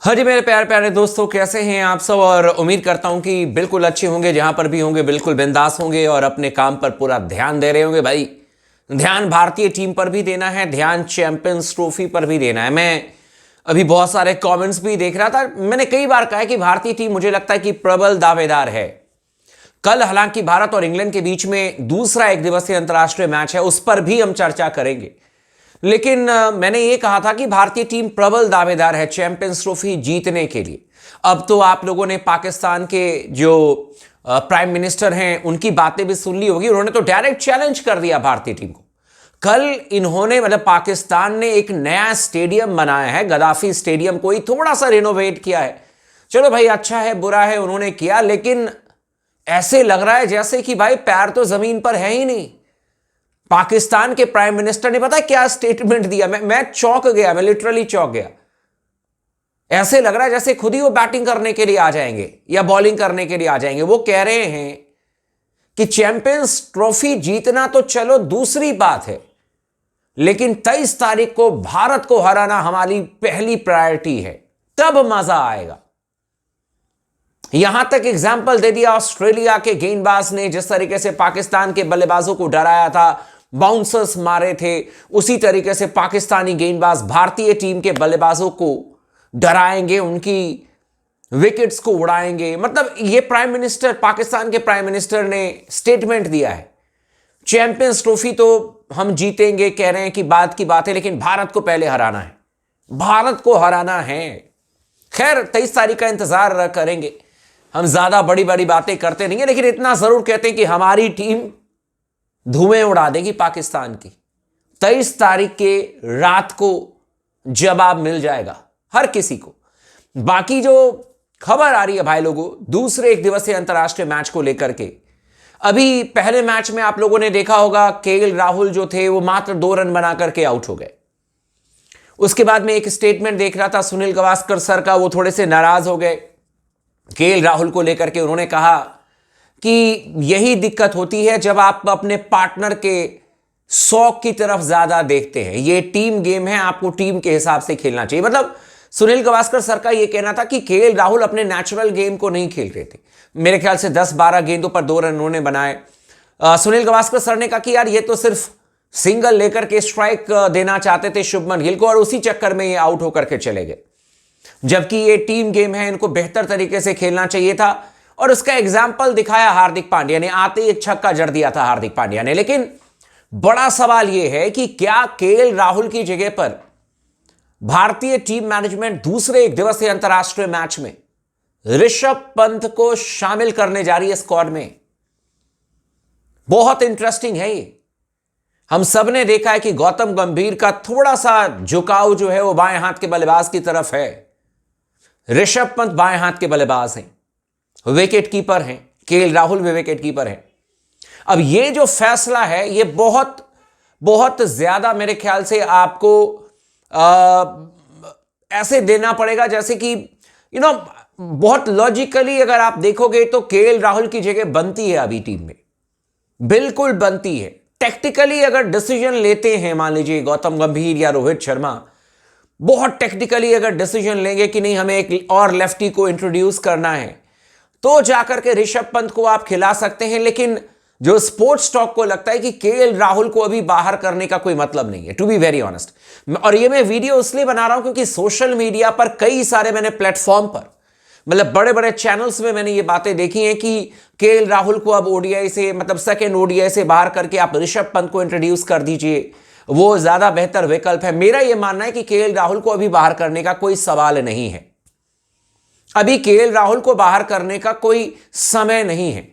हाँ जी मेरे प्यारे प्यारे दोस्तों, कैसे हैं आप सब। और उम्मीद करता हूं कि बिल्कुल अच्छे होंगे, जहां पर भी होंगे बिल्कुल बिंदास होंगे और अपने काम पर पूरा ध्यान दे रहे होंगे। भाई ध्यान भारतीय टीम पर भी देना है, ध्यान चैंपियंस ट्रॉफी पर भी देना है। मैं अभी बहुत सारे कमेंट्स भी देख रहा था। मैंने कई बार कहा है कि भारतीय टीम मुझे लगता है कि प्रबल दावेदार है। कल हालांकि भारत और इंग्लैंड के बीच में दूसरा एक दिवसीय अंतर्राष्ट्रीय मैच है, उस पर भी हम चर्चा करेंगे। लेकिन मैंने यह कहा था कि भारतीय टीम प्रबल दावेदार है चैंपियंस ट्रॉफी जीतने के लिए। अब तो आप लोगों ने पाकिस्तान के जो प्राइम मिनिस्टर हैं उनकी बातें भी सुन ली होगी। उन्होंने तो डायरेक्ट चैलेंज कर दिया भारतीय टीम को। कल इन्होंने मतलब पाकिस्तान ने एक नया स्टेडियम बनाया है, गद्दाफी स्टेडियम को ही थोड़ा सा रिनोवेट किया है। चलो भाई, अच्छा है बुरा है उन्होंने किया, लेकिन ऐसे लग रहा है जैसे कि भाई पैर तो जमीन पर है ही नहीं। पाकिस्तान के प्राइम मिनिस्टर ने पता है क्या स्टेटमेंट दिया। मैं चौंक गया, मैं लिटरली चौंक गया। ऐसे लग रहा है जैसे खुद ही वो बैटिंग करने के लिए आ जाएंगे या बॉलिंग करने के लिए आ जाएंगे। वो कह रहे हैं कि चैंपियंस ट्रॉफी जीतना तो चलो दूसरी बात है, लेकिन 23 तारीख को भारत को हराना हमारी पहली प्रायोरिटी है, तब मजा आएगा। यहां तक एग्जाम्पल दे दिया ऑस्ट्रेलिया के गेंदबाज ने, जिस तरीके से पाकिस्तान के बल्लेबाजों को डराया था, बाउंसर्स मारे थे, उसी तरीके से पाकिस्तानी गेंदबाज भारतीय टीम के बल्लेबाजों को डराएंगे, उनकी विकेट्स को उड़ाएंगे। मतलब ये प्राइम मिनिस्टर, पाकिस्तान के प्राइम मिनिस्टर ने स्टेटमेंट दिया है। चैंपियंस ट्रॉफी तो हम जीतेंगे, कह रहे हैं कि बात की बात है, लेकिन भारत को पहले हराना है, भारत को हराना है। खैर 23 तारीख का इंतजार करेंगे। हम ज्यादा बड़ी बड़ी बातें करते नहीं है, लेकिन इतना जरूर कहते हैं कि हमारी टीम धुएं उड़ा देगी पाकिस्तान की। 23 तारीख के रात को जवाब मिल जाएगा हर किसी को। बाकी जो खबर आ रही है भाई लोगों, दूसरे एक दिवसीय अंतर्राष्ट्रीय मैच को लेकर के, अभी पहले मैच में आप लोगों ने देखा होगा केएल राहुल जो थे वो मात्र 2 रन बना करके आउट हो गए। उसके बाद में एक स्टेटमेंट देख रहा था सुनील गावस्कर सर का, वो थोड़े से नाराज हो गए केएल राहुल को लेकर के। उन्होंने कहा कि यही दिक्कत होती है जब आप अपने पार्टनर के शौक की तरफ ज्यादा देखते हैं। ये टीम गेम है, आपको टीम के हिसाब से खेलना चाहिए। मतलब सुनील गावस्कर सर का यह कहना था कि केएल राहुल अपने नेचुरल गेम को नहीं खेल रहे थे। मेरे ख्याल से 10-12 गेंदों पर 2 रन उन्होंने बनाए। सुनील गावस्कर सर ने कहा कि यार ये तो सिर्फ सिंगल लेकर के स्ट्राइक देना चाहते थे शुभमन गिल को, और उसी चक्कर में ये आउट होकर के चले गए। जबकि ये टीम गेम है, इनको बेहतर तरीके से खेलना चाहिए था। और उसका एग्जाम्पल दिखाया हार्दिक पांड्या ने, आते ही एक छक्का जड़ दिया था हार्दिक पांड्या ने। लेकिन बड़ा सवाल यह है कि क्या केएल राहुल की जगह पर भारतीय टीम मैनेजमेंट दूसरे एक दिवसीय अंतर्राष्ट्रीय मैच में ऋषभ पंत को शामिल करने जा रही है स्क्वाड में। बहुत इंटरेस्टिंग है ये। हम सब ने देखा है कि गौतम गंभीर का थोड़ा सा झुकाव जो है वो बाएं हाथ के बल्लेबाज की तरफ है। ऋषभ पंत बाएं हाथ के बल्लेबाज हैं, विकेट कीपर हैं, केएल राहुल भी विकेट कीपर हैं। अब ये जो फैसला है ये बहुत बहुत ज्यादा मेरे ख्याल से आपको ऐसे देना पड़ेगा जैसे कि बहुत लॉजिकली अगर आप देखोगे तो केएल राहुल की जगह बनती है अभी टीम में, बिल्कुल बनती है। टेक्टिकली अगर डिसीजन लेते हैं, मान लीजिए गौतम गंभीर या रोहित शर्मा बहुत टेक्निकली अगर डिसीजन लेंगे कि नहीं हमें एक और लेफ्टी को इंट्रोड्यूस करना है, तो जाकर के ऋषभ पंत को आप खिला सकते हैं। लेकिन जो स्पोर्ट्स टॉक को लगता है कि केएल राहुल को अभी बाहर करने का कोई मतलब नहीं है, टू बी वेरी ऑनेस्ट। और ये मैं वीडियो इसलिए बना रहा हूं क्योंकि सोशल मीडिया पर कई सारे मैंने प्लेटफॉर्म पर, मतलब बड़े बड़े चैनल्स में मैंने ये बातें देखी हैं कि केएल राहुल को अब ओडीआई से, मतलब सेकेंड ओडीआई से बाहर करके आप ऋषभ पंत को इंट्रोड्यूस कर दीजिए, वो ज्यादा बेहतर विकल्प है। मेरा यह मानना है कि केएल राहुल को अभी बाहर करने का कोई सवाल नहीं है। अभी केएल राहुल को बाहर करने का कोई समय नहीं है।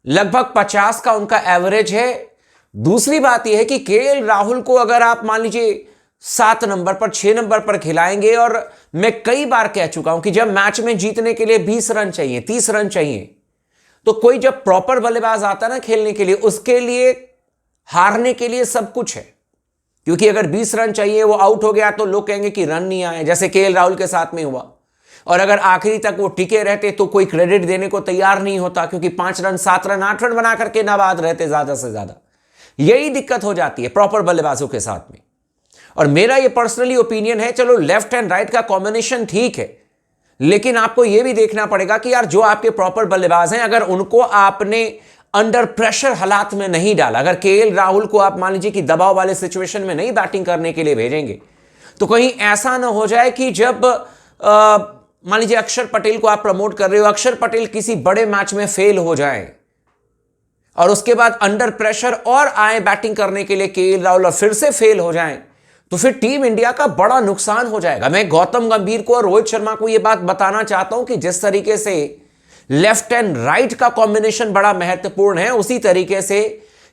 लगभग 50 का उनका एवरेज है। दूसरी बात यह है कि केएल राहुल को अगर आप मान लीजिए 7 नंबर पर, 6 नंबर पर खिलाएंगे, और मैं कई बार कह चुका हूं कि जब मैच में जीतने के लिए 20 रन चाहिए, 30 रन चाहिए, तो कोई जब प्रॉपर बल्लेबाज आता ना खेलने के लिए, उसके लिए हारने के लिए सब कुछ है। क्योंकि अगर 20 रन चाहिए, वो आउट हो गया तो लोग कहेंगे कि रन नहीं आए, जैसे केएल राहुल के साथ में हुआ। और अगर आखिरी तक वो टिके रहते तो कोई क्रेडिट देने को तैयार नहीं होता, क्योंकि 5 रन 7 रन 8 रन बना करके नाबाद रहते ज्यादा से ज्यादा। यही दिक्कत हो जाती है प्रॉपर बल्लेबाजों के साथ में। और मेरा ये पर्सनली ओपिनियन है, चलो लेफ्ट एंड राइट का कॉम्बिनेशन ठीक है, लेकिन आपको यह भी देखना पड़ेगा कि यार जो आपके प्रॉपर बल्लेबाज हैं, अगर उनको आपने अंडर प्रेशर हालात में नहीं डाला, अगर केएल राहुल को आप मान लीजिए कि दबाव वाले सिचुएशन में नहीं बैटिंग करने के लिए भेजेंगे, तो कहीं ऐसा ना हो जाए कि जब मान लीजिए अक्षर पटेल को आप प्रमोट कर रहे हो, अक्षर पटेल किसी बड़े मैच में फेल हो जाए और उसके बाद अंडर प्रेशर और आए बैटिंग करने के लिए केएल राहुल और फिर से फेल हो जाएं, तो फिर टीम इंडिया का बड़ा नुकसान हो जाएगा। मैं गौतम गंभीर को और रोहित शर्मा को यह बात बताना चाहता हूं कि जिस तरीके से लेफ्ट एंड राइट का कॉम्बिनेशन बड़ा महत्वपूर्ण है, उसी तरीके से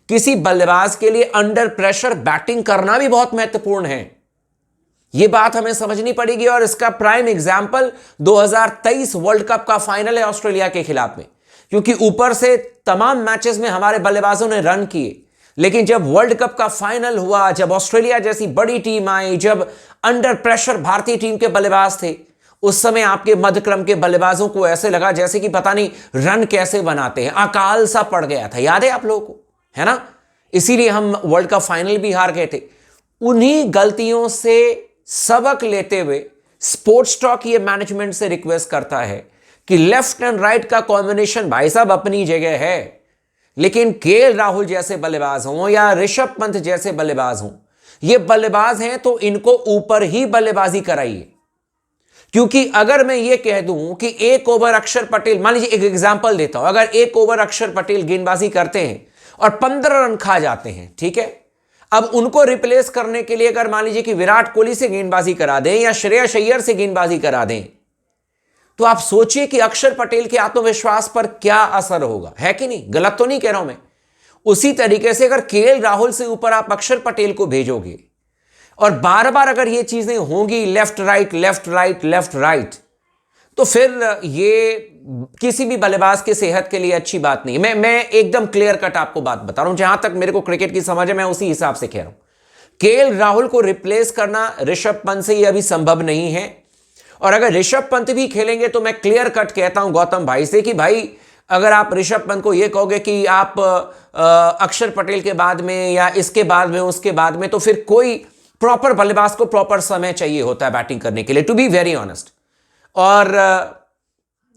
किसी बल्लेबाज के लिए अंडर प्रेशर बैटिंग करना भी बहुत महत्वपूर्ण है। यह बात हमें समझनी पड़ेगी और इसका प्राइम एग्जाम्पल 2023 वर्ल्ड कप का फाइनल है ऑस्ट्रेलिया के खिलाफ में, क्योंकि ऊपर से तमाम मैचेस में हमारे बल्लेबाजों ने रन किए, लेकिन जब वर्ल्ड कप का फाइनल हुआ, जब ऑस्ट्रेलिया जैसी बड़ी टीम आई, जब अंडर प्रेशर भारतीय टीम के बल्लेबाज थे, उस समय आपके मध्यक्रम के बल्लेबाजों को ऐसे लगा जैसे कि पता नहीं रन कैसे बनाते हैं, अकाल सा पड़ गया था। याद है आप लोगों को, है ना? इसीलिए हम वर्ल्ड कप फाइनल भी हार गए थे। उन्हीं गलतियों से सबक लेते हुए स्पोर्ट्स टॉक ये मैनेजमेंट से रिक्वेस्ट करता है कि लेफ्ट एंड राइट का कॉम्बिनेशन भाई साहब अपनी जगह है, लेकिन केएल राहुल जैसे बल्लेबाज हों या ऋषभ पंत जैसे बल्लेबाज हों, ये बल्लेबाज हैं तो इनको ऊपर ही बल्लेबाजी कराइए। क्योंकि अगर मैं ये कह दूं कि एक ओवर अक्षर पटेल, मान लीजिए एक एग्जांपल देता हूं, अगर एक ओवर अक्षर पटेल गेंदबाजी करते हैं और 15 रन खा जाते हैं, ठीक है, अब उनको रिप्लेस करने के लिए अगर मान लीजिए कि विराट कोहली से गेंदबाजी करा दें या श्रेयस अय्यर से गेंदबाजी करा दें, तो आप सोचिए कि अक्षर पटेल के आत्मविश्वास पर क्या असर होगा, है कि नहीं? गलत तो नहीं कह रहा हूं मैं। उसी तरीके से अगर केएल राहुल से ऊपर आप अक्षर पटेल को भेजोगे और बार बार अगर ये चीजें होंगी left right left right left right, तो फिर ये किसी भी बल्लेबाज की सेहत के लिए अच्छी बात नहीं। मैं एकदम क्लियर कट आपको बात बता रहा हूं, जहां तक मेरे को क्रिकेट की समझ है मैं उसी हिसाब से कह रहा हूं। केएल राहुल को रिप्लेस करना ऋषभ पंत से ये अभी संभव नहीं है, और अगर ऋषभ पंत भी खेलेंगे तो मैं क्लियर कट कहता हूं गौतम भाई से कि भाई अगर आप ऋषभ पंत को यह कहोगे कि आप अक्षर पटेल के बाद में या इसके बाद में उसके बाद में, तो फिर कोई प्रॉपर बल्लेबाज को प्रॉपर समय चाहिए होता है बैटिंग करने के लिए, टू बी वेरी ऑनेस्ट। और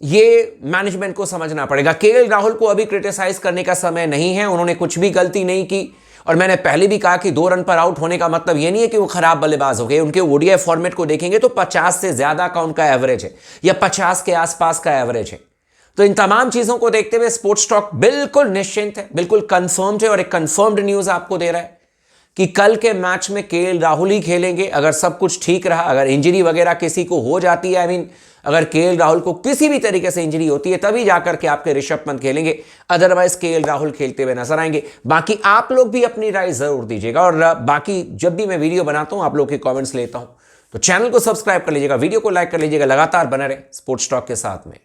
ये मैनेजमेंट को समझना पड़ेगा। केएल राहुल को अभी क्रिटिसाइज करने का समय नहीं है, उन्होंने कुछ भी गलती नहीं की। और मैंने पहले भी कहा कि 2 रन पर आउट होने का मतलब यह नहीं है कि वो खराब बल्लेबाज हो गए। उनके ओडीआई फॉर्मेट को देखेंगे तो 50 से ज्यादा का उनका एवरेज है या 50 के आसपास का एवरेज है। तो इन तमाम चीजों को देखते हुए स्पोर्ट्स टॉक बिल्कुल निश्चिंत है, बिल्कुल कंफर्म्ड है, और एक कंफर्म्ड न्यूज आपको दे रहा है कि कल के मैच में केएल राहुल ही खेलेंगे। अगर सब कुछ ठीक रहा, अगर इंजरी वगैरह किसी को हो जाती है, आई मीन अगर केएल राहुल को किसी भी तरीके से इंजरी होती है, तभी जाकर के आपके ऋषभ पंत खेलेंगे, अदरवाइज केएल राहुल खेलते हुए नजर आएंगे। बाकी आप लोग भी अपनी राय जरूर दीजिएगा, और बाकी जब भी मैं वीडियो बनाता हूं आप लोग के कमेंट्स लेता हूं, तो चैनल को सब्सक्राइब कर लीजिएगा, वीडियो को लाइक कर लीजिएगा, लगातार बने रहे स्पोर्ट्स टॉक के साथ में।